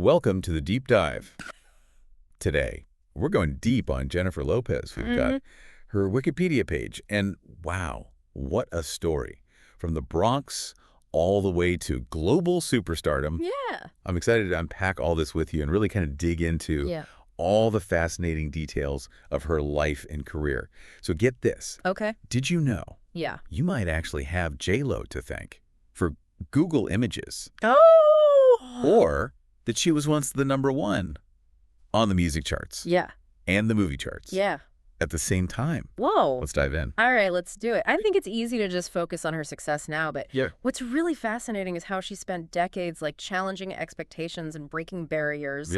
Welcome to the deep dive. Today, we're going deep on Jennifer Lopez. We've got her Wikipedia page, and wow, what a story. From the Bronx all the way to global superstardom. Yeah. I'm excited to unpack all this with you and really kind of dig into all the fascinating details of her life and career. So get this. Okay. Did you know Yeah. you might actually have J.Lo to thank for Google Images? Oh! Or that she was once the #1 on the music charts Yeah. and the movie charts Yeah. at the same time. Whoa. Let's dive in. All right, let's do it. I think it's easy to just focus on her success now, but Yeah. what's really fascinating is how she spent decades challenging expectations and breaking barriers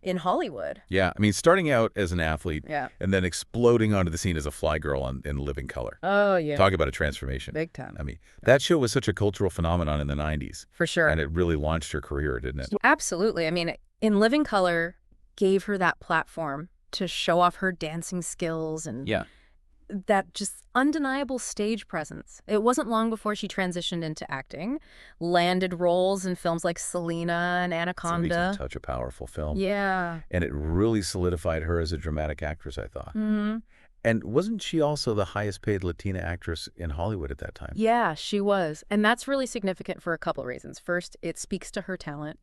in Hollywood. Yeah. I mean, starting out as an athlete Yeah. and then exploding onto the scene as a fly girl in Living Color. Oh, yeah. Talk about a transformation. Big time. I mean, that show was such a cultural phenomenon in the 90s. For sure. And it really launched her career, didn't it? Absolutely. I mean, in Living Color gave her that platform to show off her dancing skills and that just undeniable stage presence. It wasn't long before she transitioned into acting, landed roles in films like Selena and Anaconda. Such a powerful film. Yeah. And it really solidified her as a dramatic actress, I thought. Mm-hmm. And wasn't she also the highest paid Latina actress in Hollywood at that time? Yeah, she was. And that's really significant for a couple of reasons. First, it speaks to her talent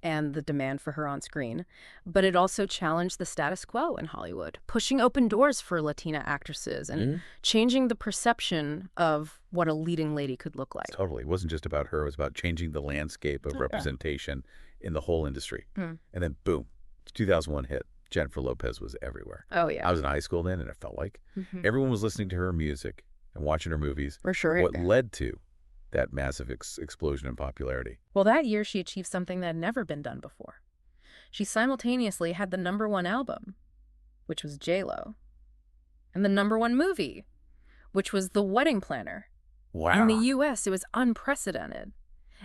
and the demand for her on screen. But it also challenged the status quo in Hollywood, pushing open doors for Latina actresses and changing the perception of what a leading lady could look like. Totally. It wasn't just about her. It was about changing the landscape of representation in the whole industry. And then, boom, 2001 hit. Jennifer Lopez was everywhere. Oh, yeah. I was in high school then, and it felt like everyone was listening to her music and watching her movies. For sure. What led to that massive explosion in popularity? Well, that year she achieved something that had never been done before. She simultaneously had the #1 album, which was J.Lo, and the #1 movie, which was The Wedding Planner. Wow. In the U.S., it was unprecedented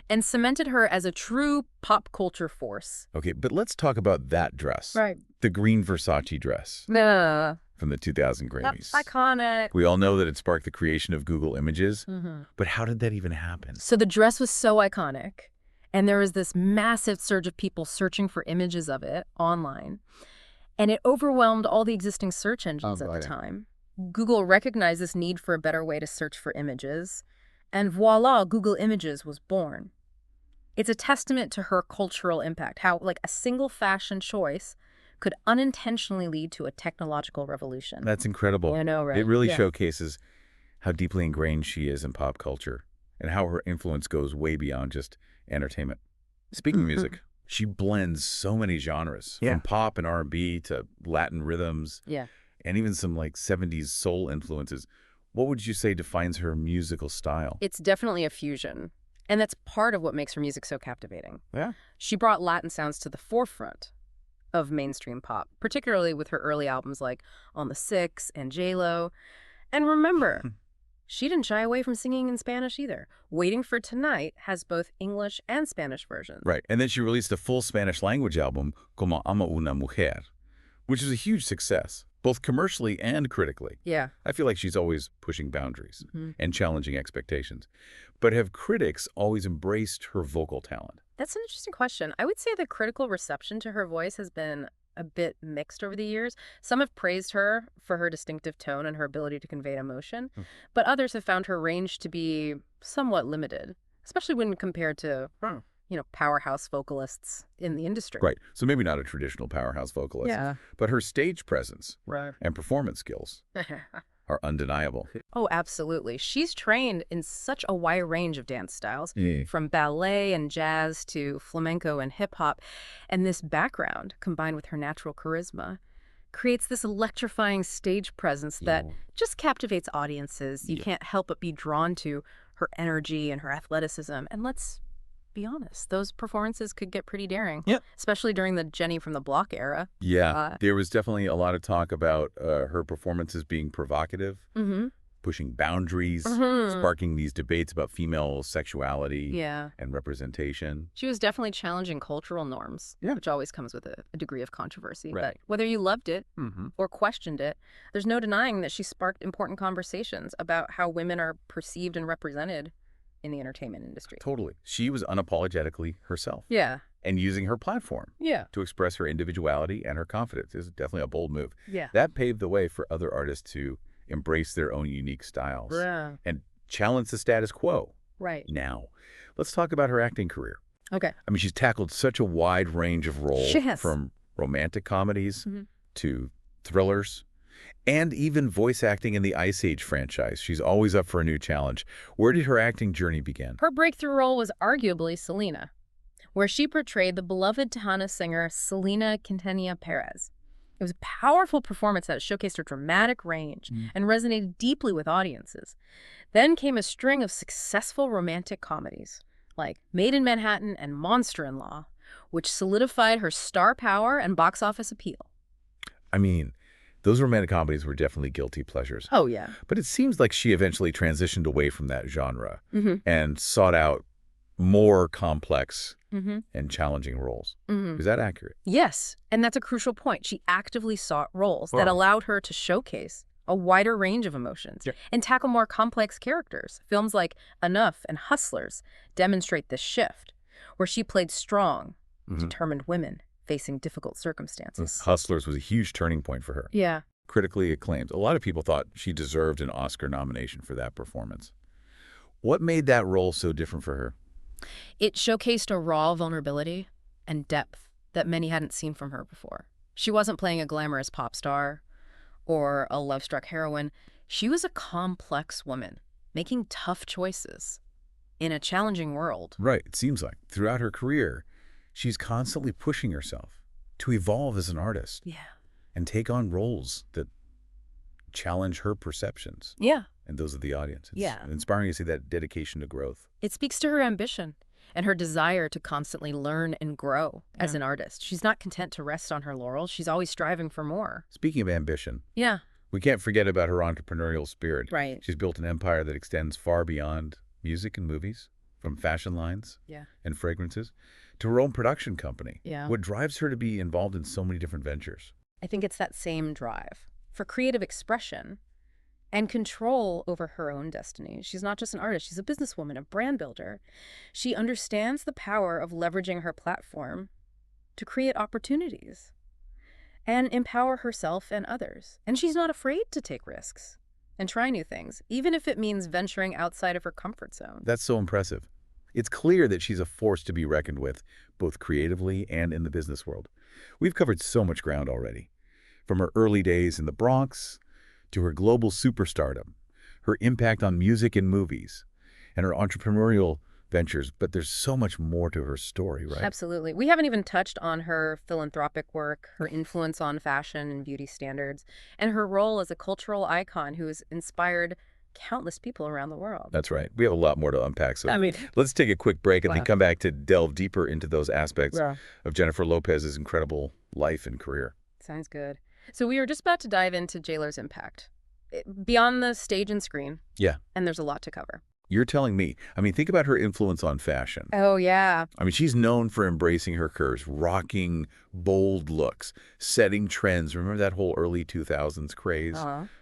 and cemented her as a true pop culture force. Okay, but let's talk about that dress. Right. The green Versace dress from the 2000 Grammys. That's iconic. We all know that it sparked the creation of Google Images, but how did that even happen? So the dress was so iconic, and there was this massive surge of people searching for images of it online, and it overwhelmed all the existing search engines at the time. Google recognized this need for a better way to search for images, and voila, Google Images was born. It's a testament to her cultural impact, how a single fashion choice could unintentionally lead to a technological revolution. That's incredible. I know, right? It really showcases how deeply ingrained she is in pop culture and how her influence goes way beyond just entertainment. Speaking of music, she blends so many genres, from pop and R&B to Latin rhythms, and even some 70s soul influences. What would you say defines her musical style? It's definitely a fusion, and that's part of what makes her music so captivating. Yeah. She brought Latin sounds to the forefront of mainstream pop, particularly with her early albums like On the Six and J.Lo. And remember, she didn't shy away from singing in Spanish either. Waiting for Tonight has both English and Spanish versions. Right. And then she released a full Spanish language album, Como Ama Una Mujer, which is a huge success, both commercially and critically. Yeah. I feel like she's always pushing boundaries and challenging expectations. But have critics always embraced her vocal talent? That's an interesting question. I would say the critical reception to her voice has been a bit mixed over the years. Some have praised her for her distinctive tone and her ability to convey emotion, but others have found her range to be somewhat limited, especially when compared to powerhouse vocalists in the industry. Right. So maybe not a traditional powerhouse vocalist, but her stage presence and performance skills are undeniable. Oh, absolutely. She's trained in such a wide range of dance styles, from ballet and jazz to flamenco and hip-hop. And this background, combined with her natural charisma, creates this electrifying stage presence that just captivates audiences. You can't help but be drawn to her energy and her athleticism. And let's be honest, those performances could get pretty daring, especially during the Jenny from the Block era. Yeah, there was definitely a lot of talk about her performances being provocative, pushing boundaries, sparking these debates about female sexuality and representation. She was definitely challenging cultural norms, which always comes with a degree of controversy. But whether you loved it or questioned it, there's no denying that she sparked important conversations about how women are perceived and represented in the entertainment industry. Totally. She was unapologetically herself. Yeah. and using her platform to express her individuality and her confidence. Is definitely a bold move. That paved the way for other artists to embrace their own unique styles and challenge the status quo. Now, let's talk about her acting career. I mean, she's tackled such a wide range of roles, from romantic comedies to thrillers, and even voice acting in the Ice Age franchise. She's always up for a new challenge. Where did her acting journey begin? Her breakthrough role was arguably Selena, where she portrayed the beloved Tejana singer Selena Quintanilla Perez. It was a powerful performance that showcased her dramatic range and resonated deeply with audiences. Then came a string of successful romantic comedies, like Made in Manhattan and Monster-in-Law, which solidified her star power and box office appeal. I mean, those romantic comedies were definitely guilty pleasures. Oh, yeah. But it seems like she eventually transitioned away from that genre and sought out more complex and challenging roles. Is that accurate? Yes, and that's a crucial point. She actively sought roles that allowed her to showcase a wider range of emotions and tackle more complex characters. Films like Enough and Hustlers demonstrate this shift, where she played strong, determined women facing difficult circumstances. Hustlers was a huge turning point for her. Critically acclaimed. A lot of people thought she deserved an Oscar nomination for that performance. What made that role so different for her? It showcased a raw vulnerability and depth that many hadn't seen from her before. She wasn't playing a glamorous pop star or a love-struck heroine. She was a complex woman, making tough choices in a challenging world. Right. It seems like throughout her career, she's constantly pushing herself to evolve as an artist and take on roles that challenge her perceptions and those of the audience. It's inspiring to see that dedication to growth. It speaks to her ambition and her desire to constantly learn and grow as an artist. She's not content to rest on her laurels. She's always striving for more. Speaking of ambition, we can't forget about her entrepreneurial spirit. She's built an empire that extends far beyond music and movies, from fashion lines and fragrances to her own production company. What drives her to be involved in so many different ventures? I think it's that same drive for creative expression and control over her own destiny. She's not just an artist, she's a businesswoman, a brand builder. She understands the power of leveraging her platform to create opportunities and empower herself and others. And she's not afraid to take risks and try new things, even if it means venturing outside of her comfort zone. That's so impressive. It's clear that she's a force to be reckoned with, both creatively and in the business world. We've covered so much ground already, from her early days in the Bronx to her global superstardom, her impact on music and movies, and her entrepreneurial ventures. But there's so much more to her story, right? Absolutely. We haven't even touched on her philanthropic work, her influence on fashion and beauty standards, and her role as a cultural icon who has inspired countless people around the world. That's right. We have a lot more to unpack. So let's take a quick break and then come back to delve deeper into those aspects of Jennifer Lopez's incredible life and career. Sounds good. So we are just about to dive into J.Lo's impact beyond the stage and screen. And there's a lot to cover. You're telling me. I mean, think about her influence on fashion. Oh, yeah. I mean, she's known for embracing her curves, rocking bold looks, setting trends. Remember that whole early 2000s craze?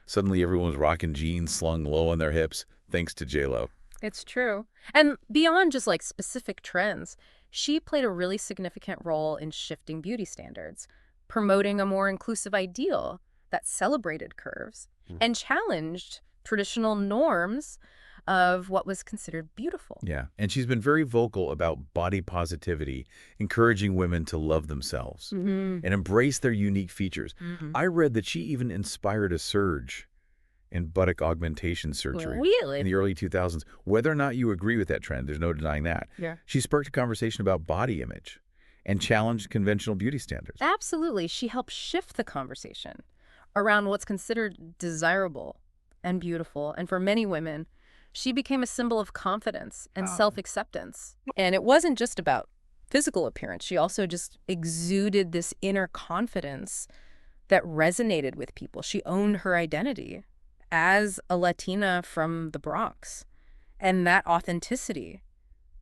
Suddenly everyone was rocking jeans slung low on their hips, thanks to J.Lo. It's true. And beyond just like specific trends, she played a really significant role in shifting beauty standards, promoting a more inclusive ideal that celebrated curves and challenged traditional norms of what was considered beautiful. And she's been very vocal about body positivity, encouraging women to love themselves and embrace their unique features. I read that she even inspired a surge in buttock augmentation surgery in the early 2000s. Whether or not you agree with that trend, there's no denying that. She sparked a conversation about body image and challenged conventional beauty standards. Absolutely. She helped shift the conversation around what's considered desirable and beautiful. And for many women, she became a symbol of confidence and self-acceptance. And it wasn't just about physical appearance. She also just exuded this inner confidence that resonated with people. She owned her identity as a Latina from the Bronx. And that authenticity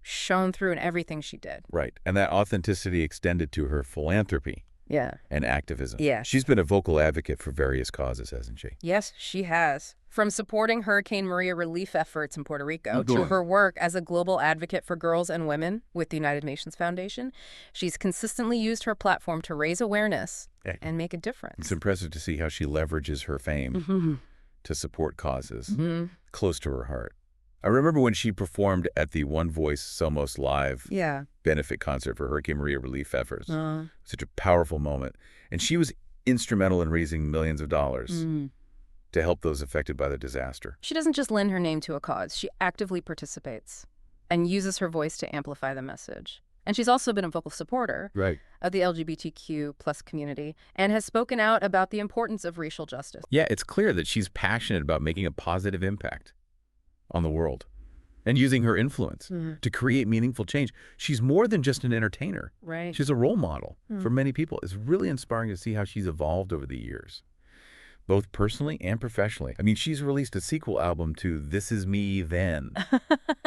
shone through in everything she did. Right. And that authenticity extended to her philanthropy. and activism. Yeah. She's been a vocal advocate for various causes, hasn't she? Yes, she has. From supporting Hurricane Maria relief efforts in Puerto Rico to her work as a global advocate for girls and women with the United Nations Foundation, she's consistently used her platform to raise awareness and make a difference. It's impressive to see how she leverages her fame to support causes close to her heart. I remember when she performed at the One Voice Somos Live benefit concert for Hurricane Maria relief efforts. Such a powerful moment. And she was instrumental in raising millions of dollars to help those affected by the disaster. She doesn't just lend her name to a cause. She actively participates and uses her voice to amplify the message. And she's also been a vocal supporter of the LGBTQ plus community and has spoken out about the importance of racial justice. Yeah, it's clear that she's passionate about making a positive impact on the world and using her influence to create meaningful change. She's more than just an entertainer. She's a role model for many people. It's really inspiring to see how she's evolved over the years, both personally and professionally. I mean, she's released a sequel album to This Is Me Then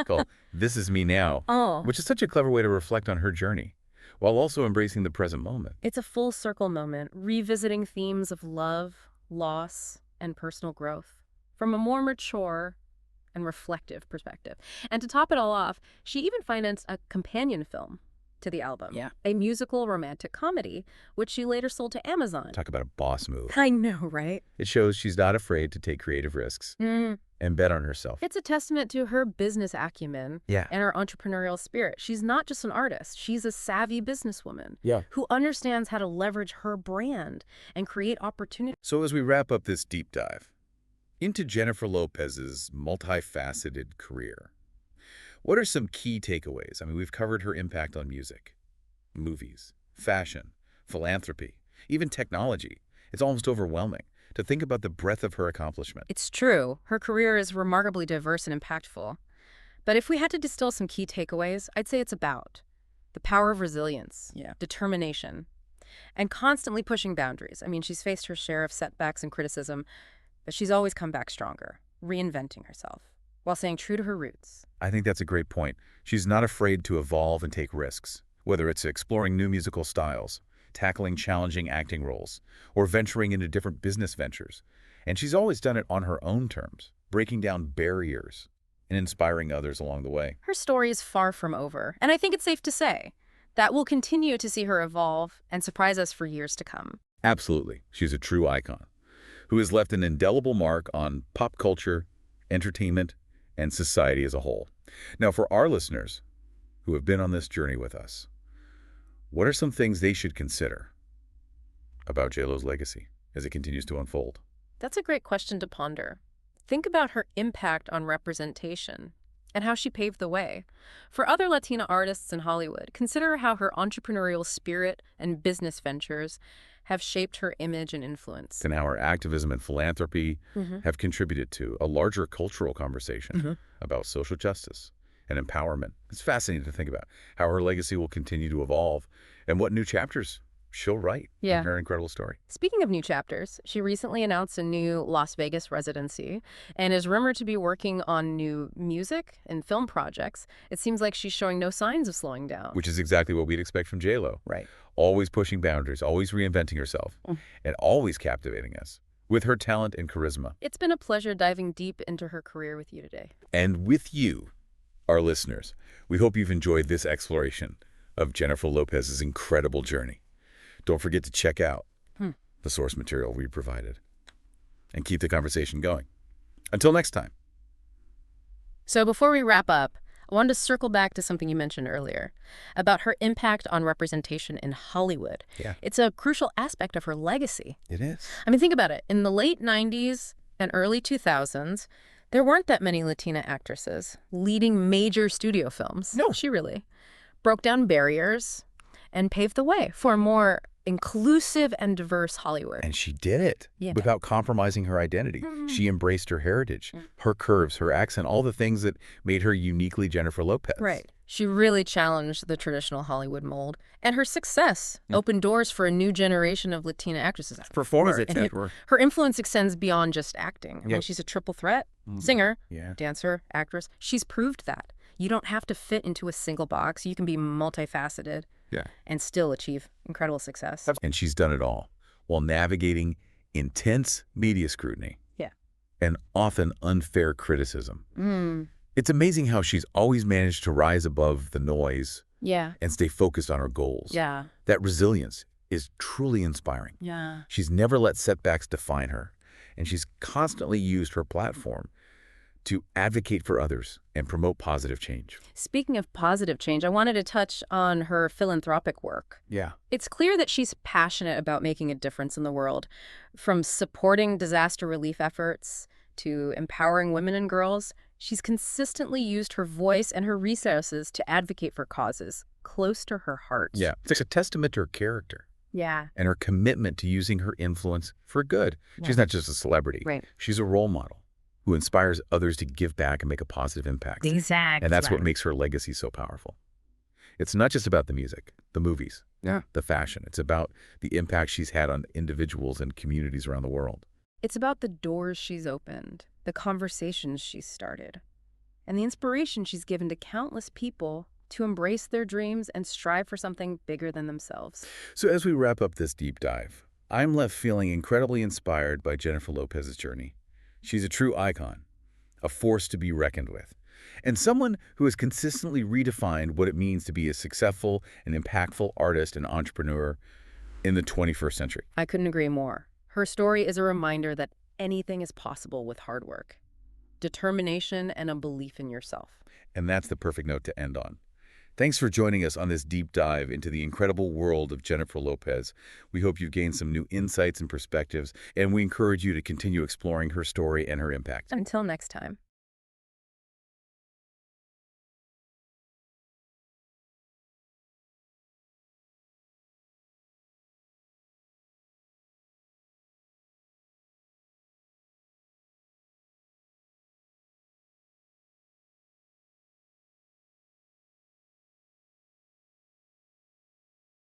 called This Is Me Now, which is such a clever way to reflect on her journey while also embracing the present moment. It's a full circle moment, revisiting themes of love, loss, and personal growth from a more mature and reflective perspective. And to top it all off, she even financed a companion film to the album, a musical romantic comedy, which she later sold to Amazon. Talk about a boss move. I know, right? It shows she's not afraid to take creative risks and bet on herself. It's a testament to her business acumen and her entrepreneurial spirit. She's not just an artist. She's a savvy businesswoman who understands how to leverage her brand and create opportunity. So as we wrap up this deep dive into Jennifer Lopez's multifaceted career, what are some key takeaways? I mean, we've covered her impact on music, movies, fashion, philanthropy, even technology. It's almost overwhelming to think about the breadth of her accomplishment. It's true. Her career is remarkably diverse and impactful. But if we had to distill some key takeaways, I'd say it's about the power of resilience, determination, and constantly pushing boundaries. I mean, she's faced her share of setbacks and criticism, but she's always come back stronger, reinventing herself while staying true to her roots. I think that's a great point. She's not afraid to evolve and take risks, whether it's exploring new musical styles, tackling challenging acting roles, or venturing into different business ventures. And she's always done it on her own terms, breaking down barriers and inspiring others along the way. Her story is far from over, and I think it's safe to say that we'll continue to see her evolve and surprise us for years to come. Absolutely. She's a true icon who has left an indelible mark on pop culture, entertainment, and society as a whole. Now, for our listeners who have been on this journey with us, what are some things they should consider about J.Lo's legacy as it continues to unfold? That's a great question to ponder. Think about her impact on representation and how she paved the way. For other Latina artists in Hollywood, consider how her entrepreneurial spirit and business ventures have shaped her image and influence. And how her activism and philanthropy have contributed to a larger cultural conversation about social justice and empowerment. It's fascinating to think about how her legacy will continue to evolve and what new chapters she'll write in her incredible story. Speaking of new chapters, she recently announced a new Las Vegas residency and is rumored to be working on new music and film projects. It seems like she's showing no signs of slowing down. Which is exactly what we'd expect from J.Lo. Right. Always pushing boundaries, always reinventing herself, and always captivating us with her talent and charisma. It's been a pleasure diving deep into her career with you today. And with you, our listeners, we hope you've enjoyed this exploration of Jennifer Lopez's incredible journey. Don't forget to check out the source material we provided and keep the conversation going. Until next time. So before we wrap up, I wanted to circle back to something you mentioned earlier about her impact on representation in Hollywood. It's a crucial aspect of her legacy. It is. I mean, think about it. In the late 90s and early 2000s, there weren't that many Latina actresses leading major studio films. No. She really broke down barriers and paved the way for a more inclusive and diverse Hollywood. And she did it without compromising her identity. She embraced her heritage, her curves, her accent, all the things that made her uniquely Jennifer Lopez. Right. She really challenged the traditional Hollywood mold. And her success opened doors for a new generation of Latina actresses. Performance, her influence extends beyond just acting. I mean, she's a triple threat, singer, dancer, actress. She's proved that. You don't have to fit into a single box. You can be multifaceted and still achieve incredible success. And she's done it all while navigating intense media scrutiny and often unfair criticism. It's amazing how she's always managed to rise above the noise and stay focused on her goals. That resilience is truly inspiring. She's never let setbacks define her, and she's constantly used her platform to advocate for others and promote positive change. Speaking of positive change, I wanted to touch on her philanthropic work. It's clear that she's passionate about making a difference in the world, from supporting disaster relief efforts to empowering women and girls. She's consistently used her voice and her resources to advocate for causes close to her heart. It's a testament to her character. And her commitment to using her influence for good. She's not just a celebrity. She's a role model who inspires others to give back and make a positive impact. Exactly. And that's what makes her legacy so powerful. It's not just about the music, the movies, the fashion. It's about the impact she's had on individuals and communities around the world. It's about the doors she's opened, the conversations she's started, and the inspiration she's given to countless people to embrace their dreams and strive for something bigger than themselves. So as we wrap up this deep dive, I'm left feeling incredibly inspired by Jennifer Lopez's journey. She's a true icon, a force to be reckoned with, and someone who has consistently redefined what it means to be a successful and impactful artist and entrepreneur in the 21st century. I couldn't agree more. Her story is a reminder that anything is possible with hard work, determination, and a belief in yourself. And that's the perfect note to end on. Thanks for joining us on this deep dive into the incredible world of Jennifer Lopez. We hope you've gained some new insights and perspectives, and we encourage you to continue exploring her story and her impact. Until next time.